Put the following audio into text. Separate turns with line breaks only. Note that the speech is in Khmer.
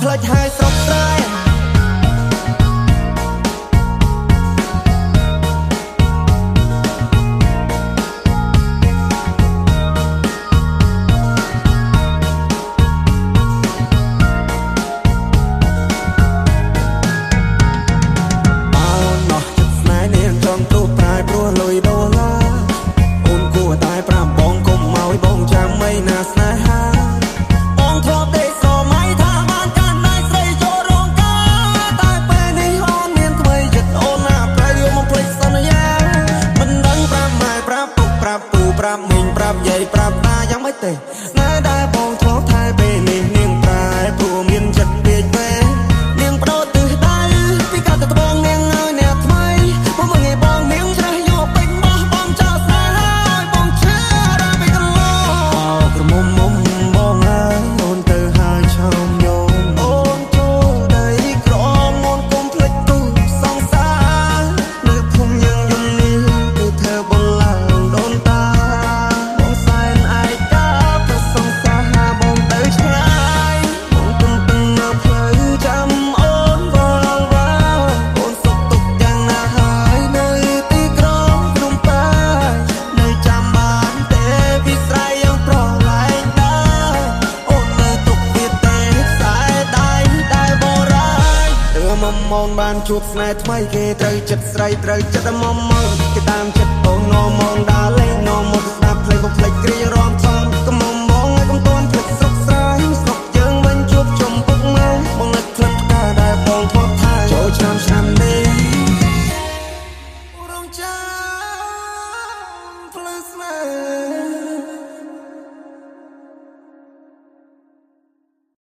ផ្លេចហើយស្រុកស្រែប្រាប់មីងប្រាប់យាយប្រាប់តាយ៉ាងម៉េចទេស្នេហ៍ដែលបងធ្លាប់ថែពេលនេះនាងប្រែព្រោះមានចិត្តពេកពេលនាងបដូរទិសដៅពីកាលទៅត្បូងនាងឲ្យអ្នកថ្មីមកមើលបងនាងច្រេះយកពេញបោះបងចោលស្នេហ៍ហើយបងឈឺរាពេកកន្លងអោក្រមុំមុំបងអើយអូនទៅហើយឆោមញោមអូនចូលដីក្រអូនកុំភ្លេចទូសង្សារនៅភូមិយើងយំនេះគឺធ្វើបងឡើងដូនតាមនបានជួបស្នេហ៍ថ្មីគេត្រូវចិត្តស្រីត្រូវចិត្តមុំគេតាមចិត្តអូនងម